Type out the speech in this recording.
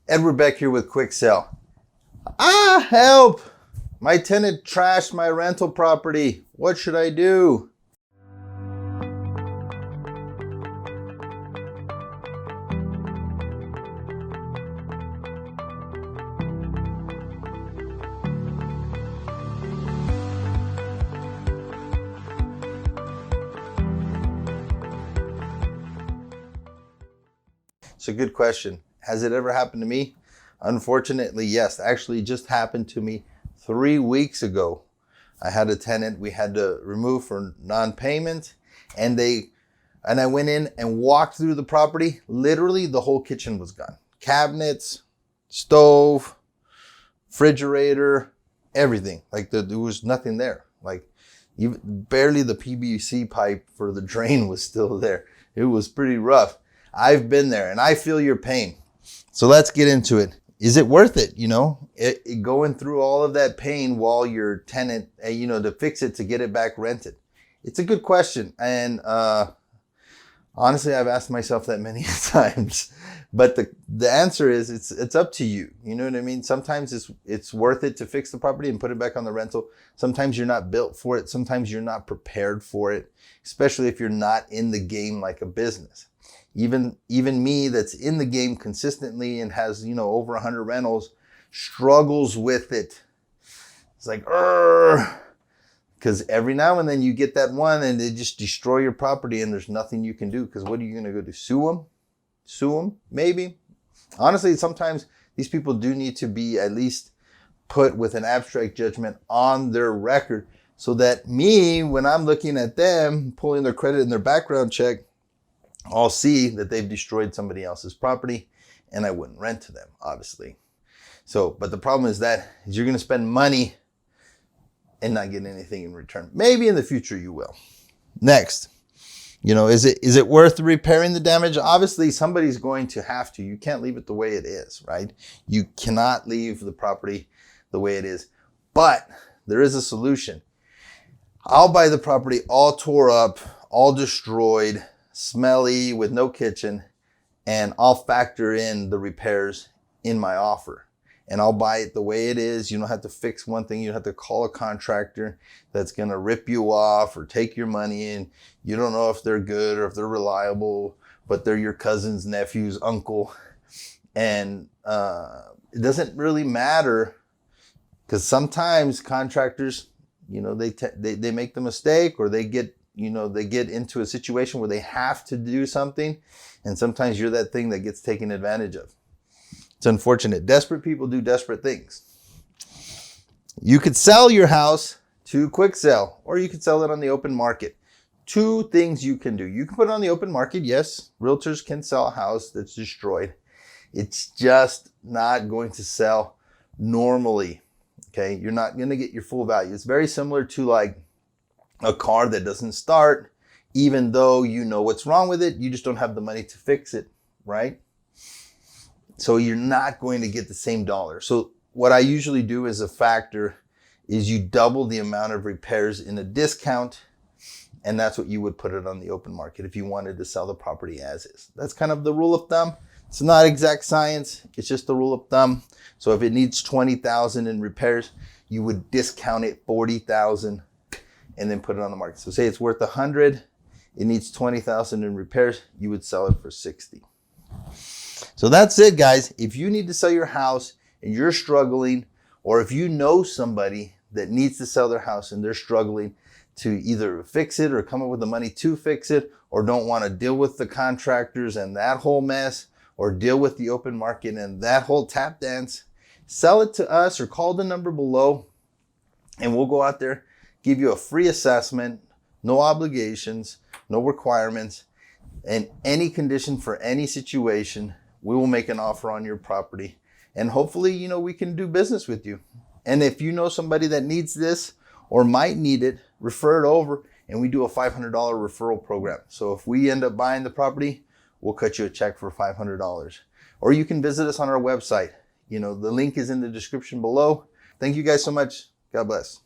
Edward Beck here with Quick Sell. Help! My tenant trashed my rental property. What should I do? It's a good question. Has it ever happened to me? Unfortunately, yes. Actually, it just happened to me 3 weeks ago. I had a tenant we had to remove for non-payment, and I went in and walked through the property. Literally, the whole kitchen was gone. Cabinets, stove, refrigerator, everything. Like there was nothing there. Like even barely the PVC pipe for the drain was still there. It was pretty rough. I've been there and I feel your pain. So let's get into it. Is it worth it? Going through all of that pain while your tenant, to fix it, to get it back rented. It's a good question. And honestly, I've asked myself that many times, but the answer is it's up to you. You know what I mean? Sometimes it's worth it to fix the property and put it back on the rental. Sometimes you're not built for it. Sometimes you're not prepared for it, especially if you're not in the game like a business. Even me that's in the game consistently and has, over 100 rentals, struggles with it. It's like, because every now and then you get that one and they just destroy your property and there's nothing you can do. Because what are you going to go do? Sue them? Sue them? Maybe. Honestly, sometimes these people do need to be at least put with an abstract judgment on their record so that me, when I'm looking at them, pulling their credit and their background check, I'll see that they've destroyed somebody else's property and I wouldn't rent to them, obviously. But the problem is you're going to spend money and not get anything in return. Maybe in the future you will. Next, is it worth repairing the damage? Obviously, somebody's going to have to. You can't leave it the way it is, right? You cannot leave the property the way it is. But there is a solution. I'll buy the property all tore up, all destroyed, smelly, with no kitchen, and I'll factor in the repairs in my offer. And I'll buy it the way it is. You don't have to fix one thing. You don't have to call a contractor that's going to rip you off or take your money in. You don't know if they're good or if they're reliable, but they're your cousin's nephew's uncle. And it doesn't really matter, because sometimes contractors, they make the mistake, or they get into a situation where they have to do something. And sometimes you're that thing that gets taken advantage of. It's unfortunate. Desperate people do desperate things. You could sell your house to Quick Sell, or you could sell it on the open market. 2 things you can do. You can put it on the open market. Yes, realtors can sell a house that's destroyed. It's just not going to sell normally. Okay. You're not going to get your full value. It's very similar to like a car that doesn't start, even though you know what's wrong with it, you just don't have the money to fix it, right? So you're not going to get the same dollar. So what I usually do as a factor is you double the amount of repairs in a discount, and that's what you would put it on the open market if you wanted to sell the property as is. That's kind of the rule of thumb. It's not exact science, it's just the rule of thumb. So if it needs $20,000 in repairs, you would discount it $40,000 and then put it on the market. So say it's worth 100, it needs 20,000 in repairs, you would sell it for 60. So that's it, guys. If you need to sell your house and you're struggling, or if you know somebody that needs to sell their house and they're struggling to either fix it or come up with the money to fix it, or don't want to deal with the contractors and that whole mess, or deal with the open market and that whole tap dance, sell it to us or call the number below and we'll go out there, give you a free assessment, no obligations, no requirements, and any condition for any situation. We will make an offer on your property, and hopefully, we can do business with you. And if you know somebody that needs this or might need it, refer it over, and we do a $500 referral program. So if we end up buying the property, we'll cut you a check for $500. Or you can visit us on our website. The link is in the description below. Thank you guys so much. God bless.